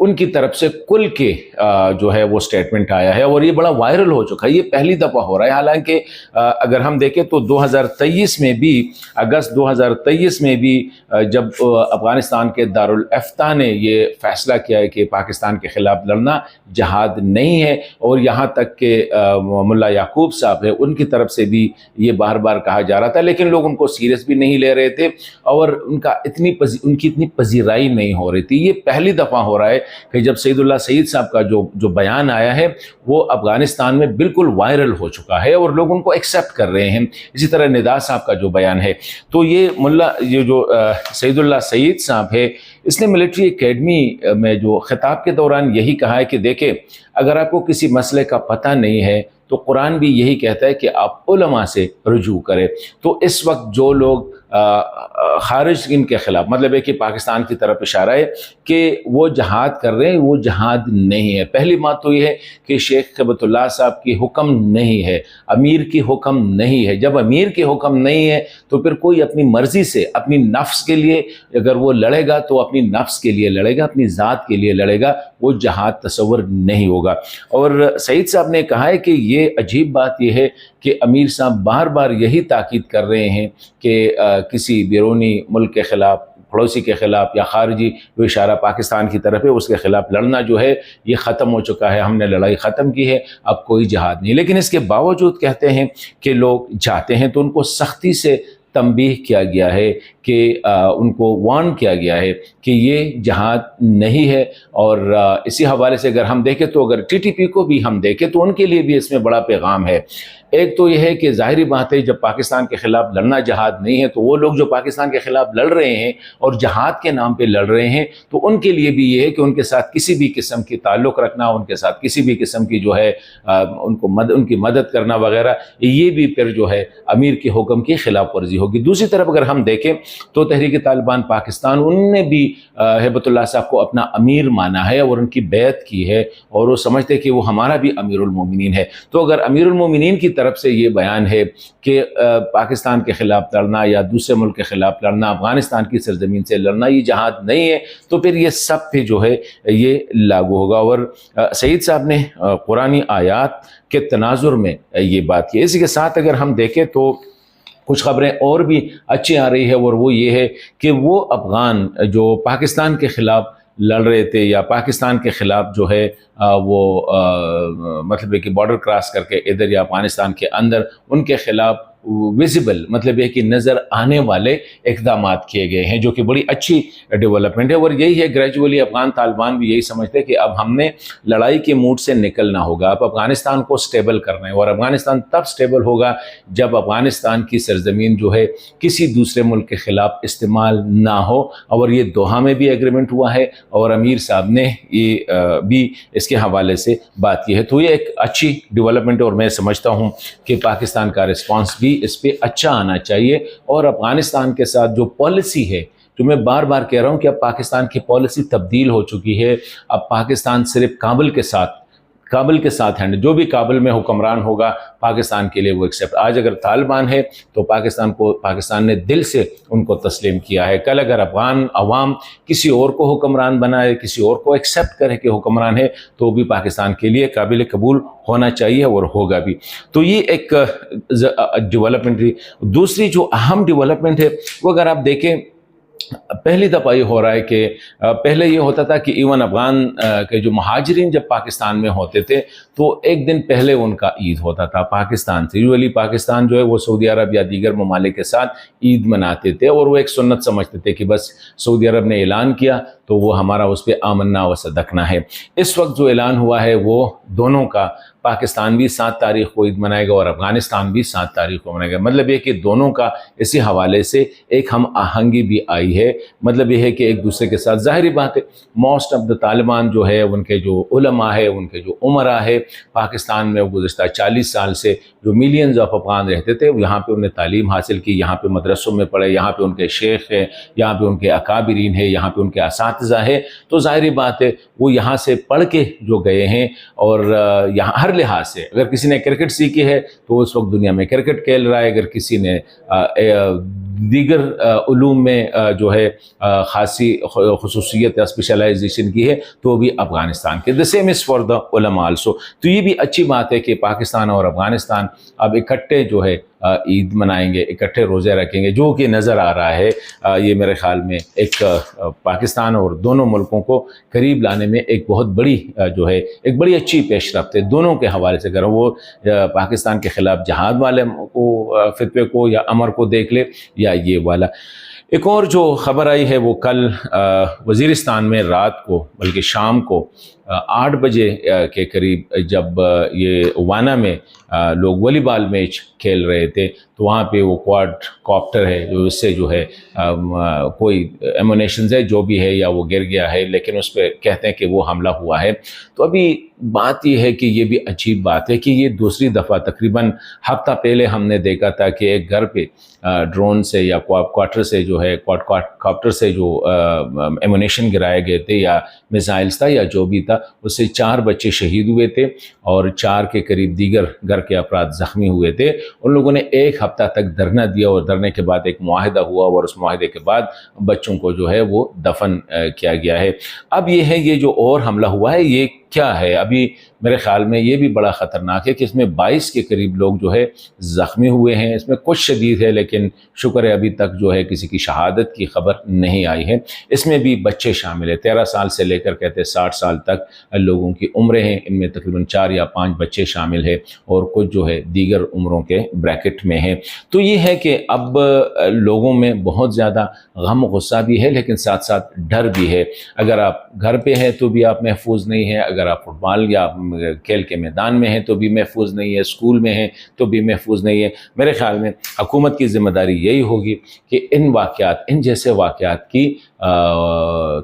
ان کی طرف سے کل کے جو ہے وہ سٹیٹمنٹ آیا ہے اور یہ بڑا وائرل ہو چکا ہے. یہ پہلی دفعہ ہو رہا ہے. حالانکہ اگر ہم دیکھیں تو 2023 میں بھی اگست 2023 میں بھی جب افغانستان کے دارالافتاء نے یہ فیصلہ کیا ہے کہ پاکستان کے خلاف لڑنا جہاد نہیں ہے، اور یہاں تک کہ ملا یعقوب صاحب ہے ان کی طرف سے بھی یہ بار بار کہا جا رہا تھا، لیکن لوگ ان کو سیریس بھی نہیں لے رہے تھے اور ان کی اتنی پذیرائی نہیں ہو رہی تھی. یہ پہلی دفعہ ہو رہا ہے کہ جب سعید اللہ سعید صاحب کا جو بیان آیا ہے وہ افغانستان میں بالکل وائرل ہو چکا ہے اور لوگ ان کو ایکسیپٹ کر رہے ہیں. اسی طرح ندا صاحب کا جو بیان ہے، تو یہ جو سعید اللہ سعید صاحب ہے، اس نے ملٹری اکیڈمی میں جو خطاب کے دوران یہی کہا ہے کہ دیکھیں، اگر آپ کو کسی مسئلے کا پتہ نہیں ہے تو قرآن بھی یہی کہتا ہے کہ آپ علماء سے رجوع کریں. تو اس وقت جو لوگ خارج ان کے خلاف، مطلب ہے کہ پاکستان کی طرف اشارہ ہے کہ وہ جہاد کر رہے ہیں، وہ جہاد نہیں ہے. پہلی بات تو یہ ہے کہ شیخ ہبت اللہ صاحب کی حکم نہیں ہے، امیر کی حکم نہیں ہے. جب امیر کی حکم نہیں ہے تو پھر کوئی اپنی مرضی سے اپنی نفس کے لیے اگر وہ لڑے گا تو اپنی نفس کے لیے لڑے گا، اپنی ذات کے لیے لڑے گا، وہ جہاد تصور نہیں ہوگا. اور سعید صاحب نے کہا ہے کہ یہ عجیب بات یہ ہے کہ امیر صاحب بار بار یہی تاکید کر رہے ہیں کہ کسی بیرونی ملک کے خلاف، پڑوسی کے خلاف یا خارجی جو اشارہ پاکستان کی طرف ہے اس کے خلاف لڑنا جو ہے یہ ختم ہو چکا ہے، ہم نے لڑائی ختم کی ہے، اب کوئی جہاد نہیں. لیکن اس کے باوجود کہتے ہیں کہ لوگ جاتے ہیں تو ان کو سختی سے تنبیہ کیا گیا ہے کہ ان کو وارن کیا گیا ہے کہ یہ جہاد نہیں ہے. اور اسی حوالے سے اگر ہم دیکھیں تو اگر TTP کو بھی ہم دیکھیں تو ان کے لیے بھی اس میں بڑا پیغام ہے. ایک تو یہ ہے کہ ظاہری بات ہے جب پاکستان کے خلاف لڑنا جہاد نہیں ہے تو وہ لوگ جو پاکستان کے خلاف لڑ رہے ہیں اور جہاد کے نام پہ لڑ رہے ہیں تو ان کے لیے بھی یہ ہے کہ ان کے ساتھ کسی بھی قسم کی تعلق رکھنا، ان کے ساتھ کسی بھی قسم کی جو ہے ان کی مدد کرنا وغیرہ، یہ بھی پھر جو ہے امیر کے حکم کی خلاف ورزی ہوگی. دوسری طرف اگر ہم دیکھیں تو تحریک طالبان پاکستان، ان نے بھی ہیبت اللہ صاحب کو اپنا امیر مانا ہے اور ان کی بیعت کی ہے اور وہ سمجھتے کہ وہ ہمارا بھی امیر المومنین ہے. تو اگر امیر المومنین کی طرف سے یہ بیان ہے کہ پاکستان کے خلاف لڑنا یا دوسرے ملک کے خلاف لڑنا، افغانستان کی سرزمین سے لڑنا یہ جہاد نہیں ہے، تو پھر یہ سب پہ جو ہے یہ لاگو ہوگا. اور سعید صاحب نے قرآنی آیات کے تناظر میں یہ بات کی. اسی کے ساتھ اگر ہم دیکھیں تو کچھ خبریں اور بھی اچھی آ رہی ہے اور وہ یہ ہے کہ وہ افغان جو پاکستان کے خلاف لڑ رہے تھے یا پاکستان کے خلاف جو ہے وہ مطلب ہے کہ بارڈر کراس کر کے ادھر یا افغانستان کے اندر ان کے خلاف ویزیبل مطلب ہے کہ نظر آنے والے اقدامات کیے گئے ہیں، جو کہ بڑی اچھی ڈیولپمنٹ ہے. اور یہی ہے گریجولی افغان طالبان بھی یہی سمجھتے ہیں کہ اب ہم نے لڑائی کے موڈ سے نکلنا ہوگا، اب افغانستان کو سٹیبل کرنا ہے. اور افغانستان تب سٹیبل ہوگا جب افغانستان کی سرزمین جو ہے کسی دوسرے ملک کے خلاف استعمال نہ ہو. اور یہ دوحہ میں بھی ایگریمنٹ ہوا ہے اور امیر صاحب نے یہ بھی اس کے حوالے سے بات کی ہے. تو یہ ایک اچھی ڈیولپمنٹ ہے اور میں سمجھتا ہوں کہ پاکستان کا رسپانس بھی اس پہ اچھا آنا چاہیے. اور افغانستان کے ساتھ جو پالیسی ہے، جو میں بار بار کہہ رہا ہوں کہ اب پاکستان کی پالیسی تبدیل ہو چکی ہے. اب پاکستان صرف کابل کے ساتھ ہینڈ، جو بھی کابل میں حکمران ہوگا پاکستان کے لیے وہ ایکسیپٹ. آج اگر طالبان ہے تو پاکستان نے دل سے ان کو تسلیم کیا ہے. کل اگر افغان عوام کسی اور کو حکمران بنائے، کسی اور کو ایکسیپٹ کرے کہ حکمران ہے، تو بھی پاکستان کے لیے قابل قبول ہونا چاہیے اور ہوگا بھی. تو یہ ایک ڈیولپمنٹ تھی. دوسری جو اہم ڈیولپمنٹ ہے وہ اگر آپ دیکھیں، پہلی دفعہ یہ ہو رہا ہے کہ پہلے یہ ہوتا تھا کہ ایون افغان کے جو مہاجرین جب پاکستان میں ہوتے تھے تو ایک دن پہلے ان کا عید ہوتا تھا پاکستان سے. یوزلی پاکستان جو ہے وہ سعودی عرب یا دیگر ممالک کے ساتھ عید مناتے تھے اور وہ ایک سنت سمجھتے تھے کہ بس سعودی عرب نے اعلان کیا تو وہ ہمارا اس پہ آمنا و صدقنا ہے. اس وقت جو اعلان ہوا ہے وہ دونوں کا، پاکستان بھی 7 تاریخ کو عید منائے گا اور افغانستان بھی 7 تاریخ کو منائے گا. مطلب یہ کہ دونوں کا اسی حوالے سے ایک ہم آہنگی بھی آئی ہے. مطلب یہ ہے کہ ایک دوسرے کے ساتھ، ظاہری بات ہے موسٹ آف دا طالبان جو ہے ان کے جو علماء ہے، ان کے جو عمرا ہے پاکستان میں، گزشتہ 40 سال سے جو ملینز آف افغان رہتے تھے یہاں پہ انہیں تعلیم حاصل کی، یہاں پہ مدرسوں میں پڑھے، یہاں پہ ان کے شیخ ہیں، یہاں پہ ان کے اکابرین ہیں، یہاں پہ ان کے اساتذہ ہیں. تو ظاہری بات ہے وہ یہاں سے پڑھ کے جو گئے ہیں اور یہاں ہر ہر لحاظ سے. اگر کسی نے کرکٹ سیکھی ہے تو اس وقت دنیا میں کرکٹ کھیل رہا ہے، اگر کسی نے دیگر علوم میں جو ہے خاصی خصوصیت یا اسپیشلائزیشن کی ہے تو بھی افغانستان کے. the same is for the علماء also. تو یہ بھی اچھی بات ہے کہ پاکستان اور افغانستان اب اکٹھے جو ہے عید منائیں گے، اکٹھے روزے رکھیں گے، جو کہ نظر آ رہا ہے یہ میرے خیال میں ایک پاکستان اور دونوں ملکوں کو قریب لانے میں ایک بہت بڑی جو ہے ایک بڑی اچھی پیش رفت ہے دونوں کے حوالے سے. اگر وہ پاکستان کے خلاف جہاد والے کو فتوے کو یا امر کو دیکھ لے یا یہ والا. ایک اور جو خبر آئی ہے وہ کل وزیرستان میں رات کو بلکہ شام کو 8 بجے کے قریب جب یہ وانا میں لوگ والی بال میچ کھیل رہے تھے تو وہاں پہ وہ کوارڈ کاپٹر ہے جو اس سے جو ہے کوئی ایمونیشنز ہے جو بھی ہے یا وہ گر گیا ہے، لیکن اس پہ کہتے ہیں کہ وہ حملہ ہوا ہے. تو ابھی بات یہ ہے کہ یہ بھی عجیب بات ہے کہ یہ دوسری دفعہ تقریباً ہفتہ پہلے ہم نے دیکھا تھا کہ ایک گھر پہ ڈرون سے یا کوارٹر سے جو ہے کاپٹر سے جو ایمونیشن گرائے گئے تھے یا میزائلز تھا یا جو بھی تھا، اس سے 4 بچے شہید ہوئے تھے اور 4 کے قریب دیگر گھر کے افراد زخمی ہوئے تھے. ان لوگوں نے 1 ہفتہ تک دھرنا دیا اور دھرنے کے بعد ایک معاہدہ ہوا اور اس معاہدے کے بعد بچوں کو جو ہے وہ دفن کیا گیا ہے. اب یہ ہے یہ جو اور حملہ ہوا ہے یہ کیا ہے؟ ابھی میرے خیال میں یہ بھی بڑا خطرناک ہے کہ اس میں 22 کے قریب لوگ جو ہے زخمی ہوئے ہیں. اس میں کچھ شدید ہے لیکن شکر ہے ابھی تک جو ہے کسی کی شہادت کی خبر نہیں آئی ہے. اس میں بھی بچے شامل ہیں، 13 سال سے لے کر کہتے 60 سال تک لوگوں کی عمریں ہیں. ان میں تقریباً 4 یا 5 بچے شامل ہیں اور کچھ جو ہے دیگر عمروں کے بریکٹ میں ہیں. تو یہ ہے کہ اب لوگوں میں بہت زیادہ غم و غصہ بھی ہے لیکن ساتھ ساتھ ڈر بھی ہے. اگر آپ گھر پہ ہیں تو بھی آپ محفوظ نہیں ہیں، اگر آپ فٹ بال یا کھیل کے میدان میں ہیں تو بھی محفوظ نہیں ہے، اسکول میں ہیں تو بھی محفوظ نہیں ہے. میرے خیال میں حکومت کی ذمہ داری یہی ہوگی کہ ان جیسے واقعات کی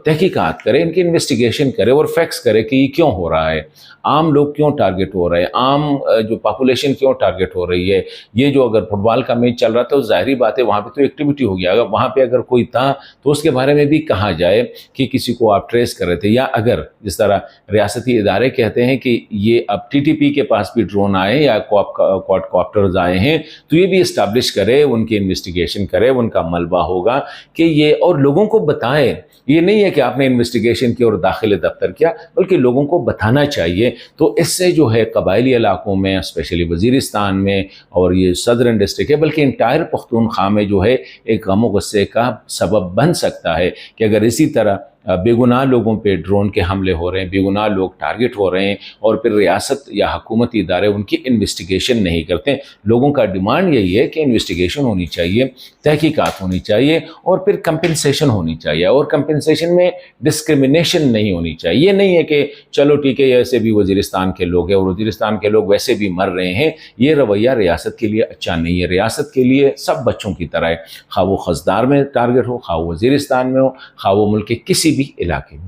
تحقیقات کرے، ان کی انویسٹیگیشن کرے اور فیکس کرے کہ یہ کیوں ہو رہا ہے، عام لوگ کیوں ٹارگٹ ہو رہے ہیں، عام جو پاپولیشن کیوں ٹارگٹ ہو رہی ہے. یہ جو اگر فٹ بال کا میچ چل رہا تھا تو ظاہری بات ہے وہاں پہ تو ایکٹیویٹی ہو گیا، اگر وہاں پہ اگر کوئی تھا تو اس کے بارے میں بھی کہا جائے کہ کسی کو آپ ٹریس کر رہے تھے. یا اگر جس طرح ریاستی ادارے کہتے ہیں کہ یہ اب ٹی ٹی پی کے پاس بھی ڈرون آئے یا کوارڈ کاپٹرز آئے ہیں تو یہ بھی اسٹیبلش کرے، ان کی انویسٹیگیشن کرے، ان کا ملبہ ہوگا کہ یہ، اور لوگوں کو بتائیں. یہ نہیں ہے کہ آپ نے انویسٹیگیشن کی اور داخل دفتر کیا، بلکہ لوگوں کو بتانا چاہیے. تو اس سے جو ہے قبائلی علاقوں میں اسپیشلی وزیرستان میں اور یہ صدرن ڈسٹرکٹ ہے بلکہ انٹائر پختونخوا میں جو ہے ایک غم و غصے کا سبب بن سکتا ہے کہ اگر اسی طرح بے گناہ لوگوں پہ ڈرون کے حملے ہو رہے ہیں، بے گناہ لوگ ٹارگٹ ہو رہے ہیں اور پھر ریاست یا حکومتی ادارے ان کی انویسٹیگیشن نہیں کرتے. لوگوں کا ڈیمانڈ یہی ہے کہ انویسٹیگیشن ہونی چاہیے، تحقیقات ہونی چاہیے اور پھر کمپنسیشن ہونی چاہیے، اور کمپنسیشن میں ڈسکرمنیشن نہیں ہونی چاہیے. یہ نہیں ہے کہ چلو ٹھیک ہے ایسے بھی وزیرستان کے لوگ ہیں اور وزیرستان کے لوگ ویسے بھی مر رہے ہیں. یہ رویہ ریاست کے لیے اچھا نہیں ہے. ریاست کے لیے سب بچوں کی طرح ہے، خواہ وہ خزدار میں ٹارگٹ ہو، خواہ وہ وزیرستان میں ہو، خواہ وہ ملک کے کسی بھی علاقے میں.